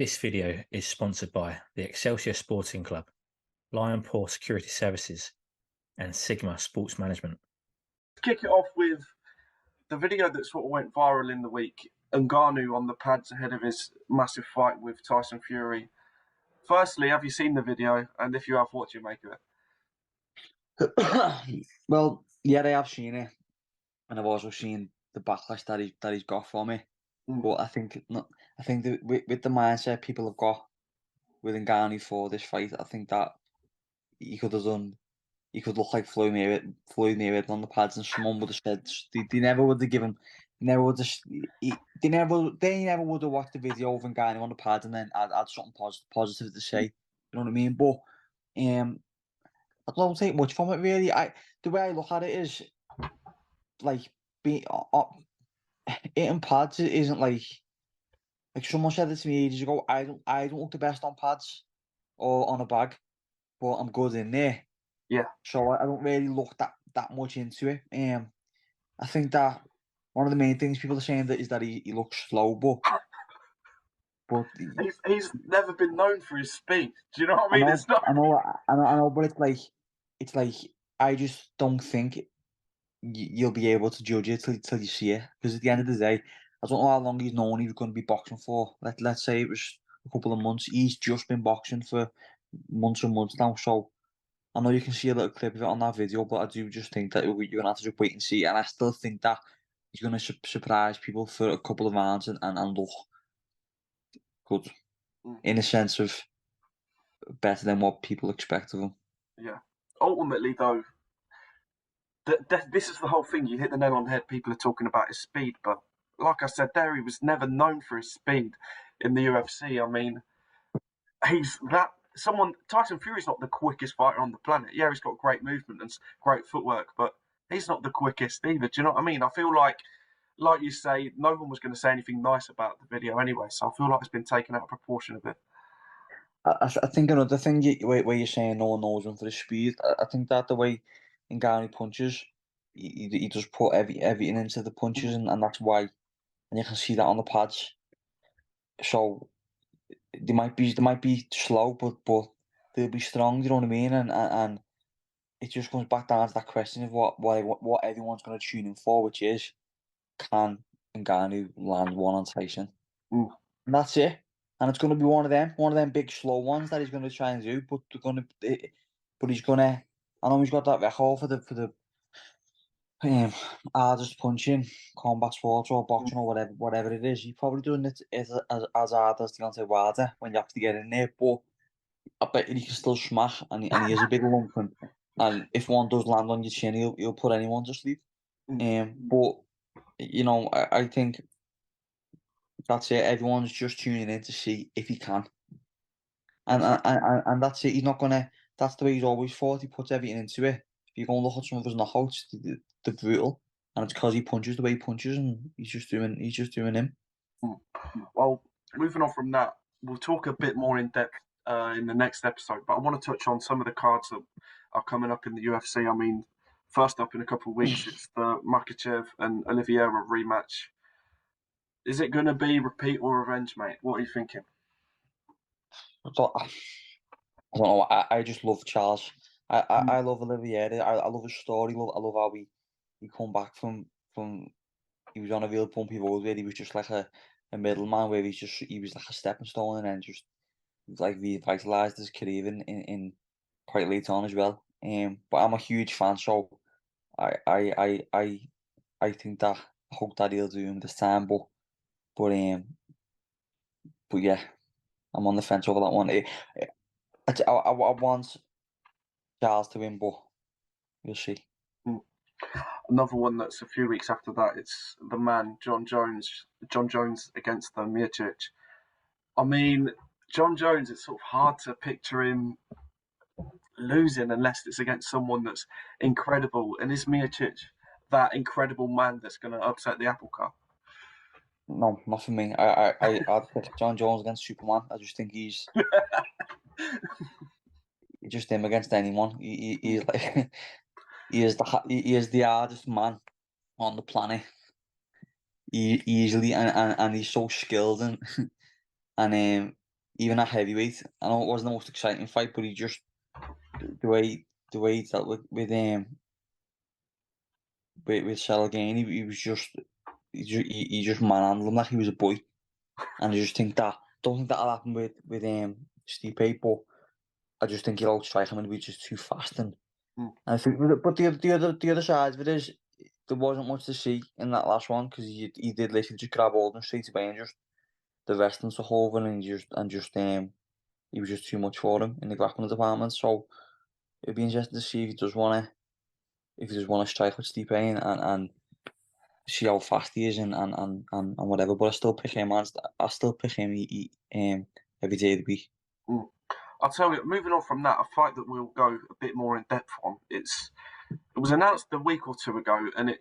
This video is sponsored by the Excelsior Sporting Club, Lion Paw Security Services, and Sigma Sports Management. Kick it off with the video that sort of went viral in the week. Ngannou on the pads ahead of his massive fight with Tyson Fury. Firstly, have you seen the video? And if you have, what do you make of it? Well, yeah, I have seen it, and I've also seen the backlash that he's got from it. But I think that with the mindset people have got with Ngannou for this fight, I think that he could look like Floyd Mayweather on the pads, and someone would have said they never would have given, they never would have watched the video of Ngannou on the pads and then add something positive to say. You know what I mean? But I don't take much from it really. The way I look at it is like eating pads isn't like someone said it to me ages ago. I don't look the best on pads or on a bag, but I'm good in there. Yeah. So I don't really look that much into it. I think that one of the main things people are saying is that he looks slow, but he's never been known for his speed. Do you know what I mean? I know, but it's like I just don't think you'll be able to judge it till you see it, because at the end of the day, I don't know how long he's known he was going to be boxing for. Let's say it was a couple of months. He's just been boxing for months and months now, so I know you can see a little clip of it on that video, but I do just think that you're going to have to just wait and see. And I still think that he's going to surprise people for a couple of rounds and look good, in a sense of better than what people expect of him. Yeah. Ultimately, though, this is the whole thing. You hit the nail on the head. People are talking about his speed, but like I said there, he was never known for his speed in the UFC. I mean, Tyson Fury's not the quickest fighter on the planet. Yeah, he's got great movement and great footwork, but he's not the quickest either. Do you know what I mean? I feel like you say, no one was going to say anything nice about the video anyway, so I feel like it's been taken out of proportion a bit. I think another thing where you're saying no one knows him for his speed, I think that the way Ngannou punches, he just put everything into the punches, and that's why, and you can see that on the pads. So they might be slow, but they'll be strong. You know what I mean? And it just comes back down to that question of what everyone's going to tune in for, which is, can Ngannou land one on Tyson? And that's it. And it's going to be one of them big slow ones that he's going to try and do. But he's going to. I know he's got that record for the hardest punching combat sports or boxing or whatever it is. He's probably doing it as hard as Deontay Wilder when you have to get in there. But I bet he can still smash, and he is a big lump. And if one does land on your chin, he'll put anyone to sleep. But you know, I think that's it. Everyone's just tuning in to see if he can, and that's it. He's not gonna. That's the way he's always fought. He puts everything into it. If you go and look at some of his knockouts, they're brutal, and it's because he punches the way he punches, and he's just doing him. Well, moving on from that, we'll talk a bit more in depth in the next episode. But I want to touch on some of the cards that are coming up in the UFC. I mean, first up in a couple of weeks, it's the Makhachev and Oliveira rematch. Is it going to be repeat or revenge, mate? What are you thinking? I don't know. I just love Charles. I love Oliveira. I love his story. I love how he come back from he was on a real bumpy road where he was just like a middleman, where he was like a stepping stone, and then just like revitalized his career in quite late on as well. But I'm a huge fan, so I think that I hope that he'll do him this time. But yeah, I'm on the fence over that one. I want Charles to win, but we'll see. Another one that's a few weeks after that, it's the man, Jon Jones. Jon Jones against the Miocic. I mean, Jon Jones, it's sort of hard to picture him losing unless it's against someone that's incredible. And is Miocic that incredible man that's going to upset the apple cart? No, not for me. I'd pick Jon Jones against Superman. I just think he's just him against anyone. He's like he is the hardest man on the planet. Easily, and he's so skilled and even at heavyweight, I know it wasn't the most exciting fight, but he just the way he dealt with Salgani, he was just he just manhandled him like he was a boy, and I just think that don't think that'll happen with Stipe, but I just think he'll outstrike him and be just too fast and I think, but the other side of it is there wasn't much to see in that last one because he did literally just grab Alden straight away and just the rest and Verhoeven and he was just too much for him in the grappling department. So it'd be interesting to see if he does wanna strike with Stipe and see how fast he is and whatever. But I still pick him every day of the week. I'll tell you, moving on from that, a fight that we'll go a bit more in depth on. It was announced a week or two ago, and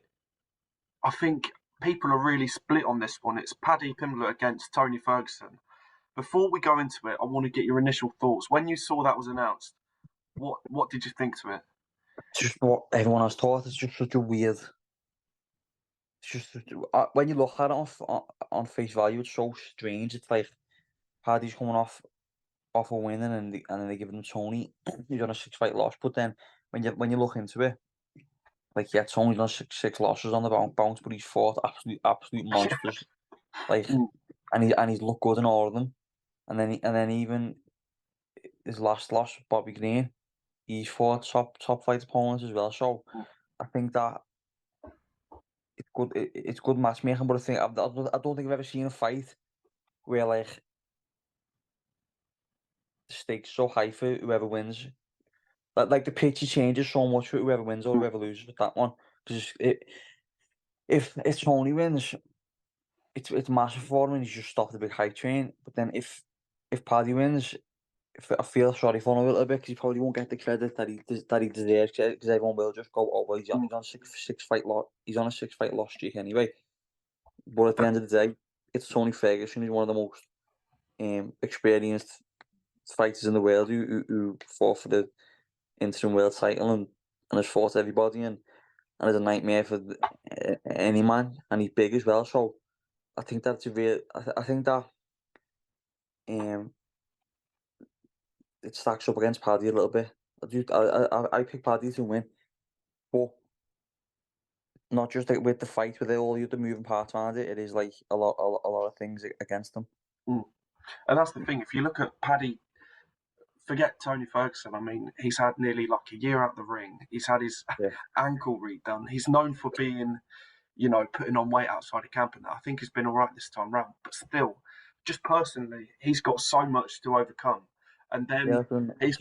I think people are really split on this one. It's Paddy Pimblett against Tony Ferguson. Before we go into it, I want to get your initial thoughts. When you saw that was announced, what did you think to it? It's just what everyone has thought. It's just such a weird. It's just when you look at it on face value, it's so strange. It's like Paddy's coming off a win and then they give him Tony. He's on a 6-fight loss, but then when you look into it, like yeah, Tony's on six losses on the bounce, but he's fought absolute monsters. Like and he's looked good in all of them. And then even his last loss, Bobby Green, he's fought top flight opponents as well. So I think that it's good. It's good matchmaking, but I don't think I've ever seen a fight where like the stakes so high for whoever wins. Like the picture changes so much for whoever wins or whoever loses with that one. Because if Tony wins, it's massive for him and he's just stopped the big hype train. But then if Paddy wins, I feel sorry for him a little bit because he probably won't get the credit that he deserves because everyone will just go, oh well, he's on he's on a 6-fight loss streak anyway. But at the end of the day, it's Tony Ferguson. He's one of the most experienced fighters in the world who fought for the interim world title and has fought everybody and is a nightmare for any man, and he's big as well. So I think that's a real. I think that it stacks up against Paddy a little bit. I pick Paddy to win, but not just like with the fight, with all the other moving parts around it. It is like a lot of things against him. And that's the thing. If you look at Paddy, forget Tony Ferguson. I mean, he's had nearly like a year out the ring. He's had his ankle redone. He's known for being, putting on weight outside of camp and that. I think he's been all right this time round. But still, just personally, he's got so much to overcome. And then it's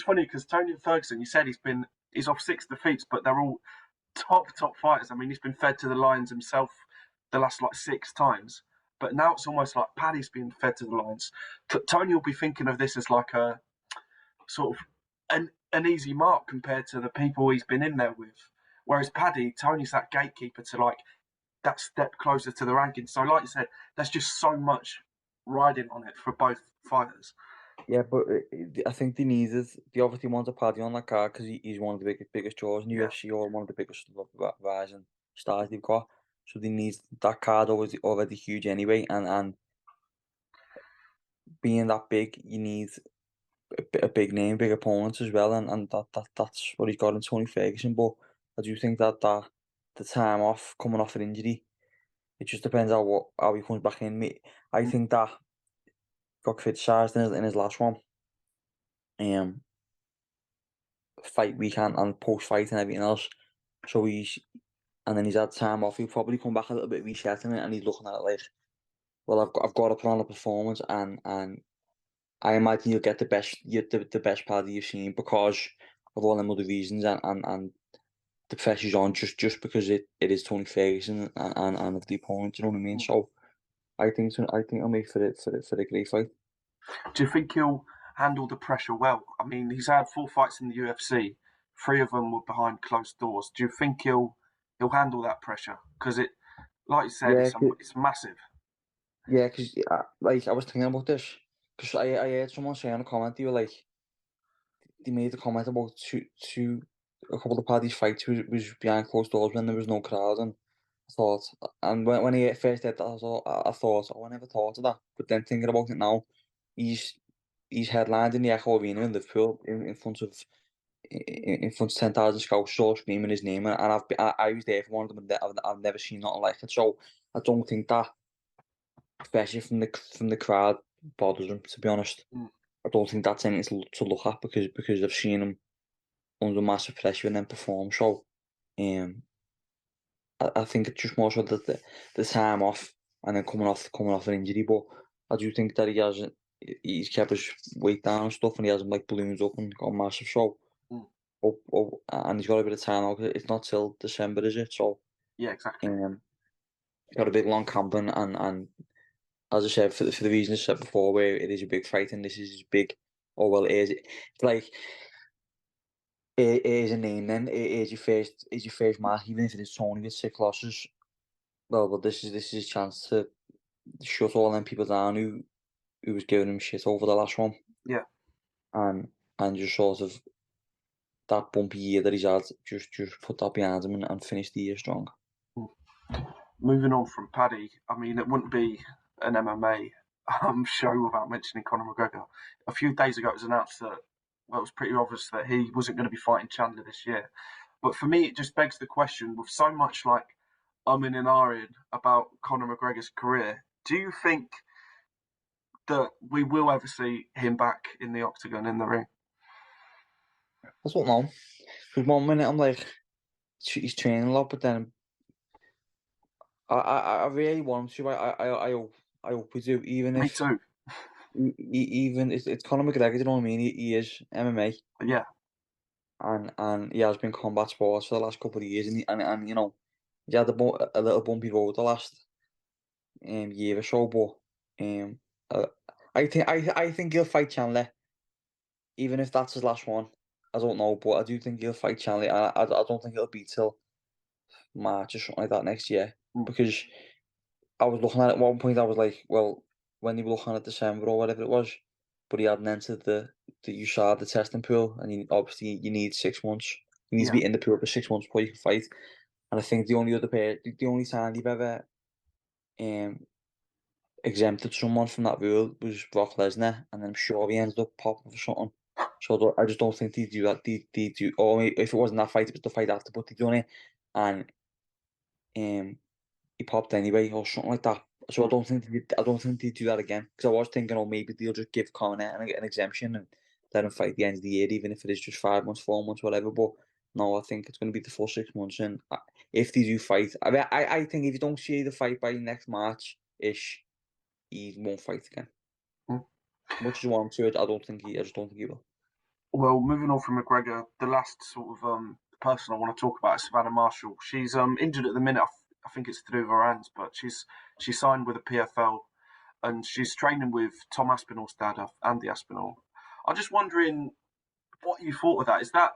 funny because Tony Ferguson, you said he's off 6 defeats, but they're all top fighters. I mean, he's been fed to the lions himself the last 6 times. But now it's almost like Paddy's being fed to the lions. Tony will be thinking of this as like a sort of an easy mark compared to the people he's been in there with. Whereas Paddy, Tony's that gatekeeper to that step closer to the rankings. So like you said, there's just so much riding on it for both fighters. Yeah, but I think they obviously want a Paddy on that card because he's one of the biggest draws in UFC or one of the biggest rising stars they've got. So they need that card already huge anyway, and being that big, you need a big name, big opponents as well, and that's what he's got in Tony Ferguson. But I do think that the time off, coming off an injury, it just depends how he comes back in. I think that got criticised in his last one. Fight week and post fight and everything else. So he's had time off. He'll probably come back a little bit resetting it, and he's looking at it like, well, I've got to put on a performance, and I imagine you'll get the best Paddy you've seen because of all them other reasons and the pressure's on just because it is Tony Ferguson and of the opponent. You know what I mean? So I think I'll make for a great fight. Do you think he'll handle the pressure well? I mean, he's had 4 fights in the UFC. 3 of them were behind closed doors. Do you think he'll handle that pressure? Because it, like you said, it's massive. Yeah, because I was thinking about this because I heard someone say on a comment they made a comment about a couple of Paddy's fights was behind closed doors when there was no crowd, and I thought, and when I first did that, I thought, oh, I never thought of that. But then thinking about it now, he's headlined in the Echo Arena in Liverpool in front of 10,000 scouts all screaming his name, and I was there for one of them, and I've never seen nothing like it. So I don't think that, especially from the crowd, bothers him. To be honest, I don't think that's anything to look at because I've seen him under massive pressure and then perform. So, I think it's just more so that the time off and then coming off an injury. But I do think that he's kept his weight down and stuff, and he hasn't like balloons up and gone massive. So, and he's got a bit of time out. It's not till December, is it? So Yeah, exactly. Got a big long campaign, and as I said, for the reasons I said before, where it is a big fight and this is his big. Oh well, it's like it is a name. Then it is your first match, even if it is Tony with 6 losses. Well, but this is his chance to shut all them people down who was giving him shit over the last one. Yeah. And just sort of that bumpy year that he's had, just put that behind him and finish the year strong. Moving on from Paddy, I mean, it wouldn't be an MMA show without mentioning Conor McGregor. A few days ago, it was announced that, well, it was pretty obvious that he wasn't going to be fighting Chandler this year. But for me, it just begs the question, with so much like umming and ahhing about Conor McGregor's career, do you think that we will ever see him back in the octagon, in the ring? I don't know. Because 1 minute I'm like, he's training a lot, but then I really want him to. I hope we do. Even Me if too. even it's Conor McGregor, you know what I mean? He is MMA, Yeah. and he has been combat sports for the last couple of years, and you know, he had a little bumpy road the last year or so, but I think he'll fight Chandler, even if that's his last one. I don't know, but I do think he'll fight Chandler. I don't think it'll be till March or something like that next year, because I was looking at one point. I was like, well, when you were looking at December or whatever it was, but he hadn't entered the USADA, the testing pool, and obviously you need 6 months. You need to be in the pool for 6 months before you can fight. And I think the only other pair, the only time you've ever exempted someone from that rule was Brock Lesnar, and then I'm sure he ended up popping for something. So I just don't think they do that. They do, or if it wasn't that fight, it was the fight after, but they done it, and he popped anyway or something like that. So I don't think they do that again, because I was thinking, oh, maybe they'll just give Conor an exemption and let him fight at the end of the year, even if it is just 5 months, 4 months, whatever. But no, I think it's going to be the full 6 months, and if they do fight, I think if you don't see the fight by next March ish, he won't fight again. Much as I want to, I just don't think he will. Well, moving on from McGregor, the last sort of person I want to talk about is Savannah Marshall. She's injured at the minute. I think it's to do with her hands, but she's signed with a PFL and she's training with Tom Aspinall's dad, Andy Aspinall. I'm just wondering what you thought of that. Is that,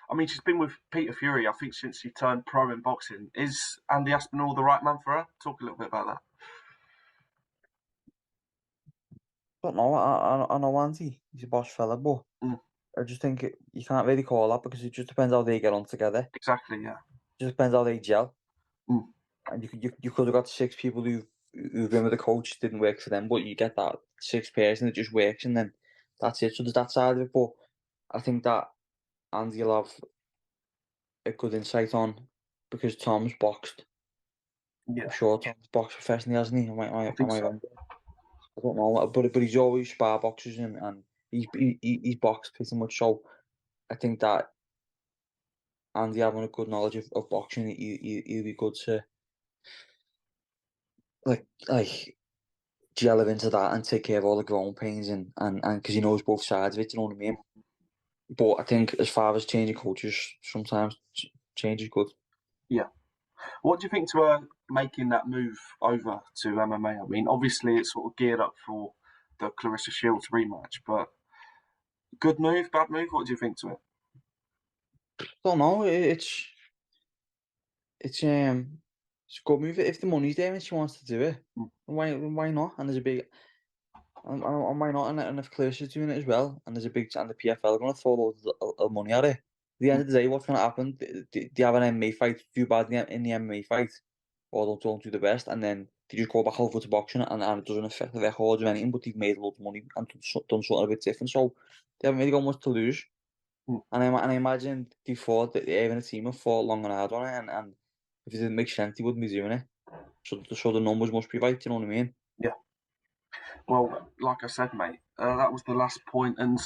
I mean, she's been with Peter Fury, I think, since she turned pro in boxing. Is Andy Aspinall the right man for her? Talk a little bit about that. But no, I know Andy. He's a boss fella, but I just think you can't really call that, because it just depends how they get on together. Exactly, yeah. It just depends how they gel. And you could have got 6 people who've been with a coach, didn't work for them, but you get that 6th person that just works, and then that's it. So there's that side of it, but I think that Andy will have a good insight on, because Tom's boxed. Yeah. I'm sure Tom's boxed professionally, hasn't he? I think so. I don't know, but he's always spar boxes, and he's boxed pretty much. So I think that Andy having a good knowledge of boxing, he'll be good to like gel into that and take care of all the growing pains, and because he knows both sides of it, you know what I mean? But I think as far as changing coaches, sometimes change is good. Yeah. What do you think to her making that move over to MMA? I mean, obviously it's sort of geared up for the Clarissa Shields rematch, but good move, bad move? What do you think to it? Don't know. It's a good move if the money's there and she wants to do it. Why not? And there's a big and why not? And if Clarissa's doing it as well, and there's a big and the PFL are going to throw loads of money at it. At the end of the day, what's going to happen? Do you have an MMA fight? Do bad in the MMA fight, or don't do the best, and then they just go back over to boxing and it doesn't affect the records or anything, but they've made a lot of money and done something a bit different. So they haven't really got much to lose. Mm. And I imagine they thought that even a team have fought long and hard on it, and if it didn't make sense, they wouldn't be doing it. So the numbers must be right, you know what I mean? Yeah. Well, like I said, mate, that was the last point, and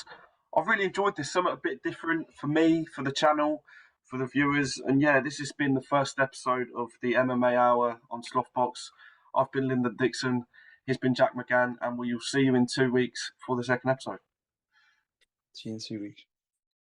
I've really enjoyed this. Something a bit different for me, for the channel, for the viewers, and yeah, this has been the first episode of the MMA Hour on Slothboxx. I've been Lynden Dixon. He's been Jack McGann, and we will see you in 2 weeks for the second episode. See you in 2 weeks.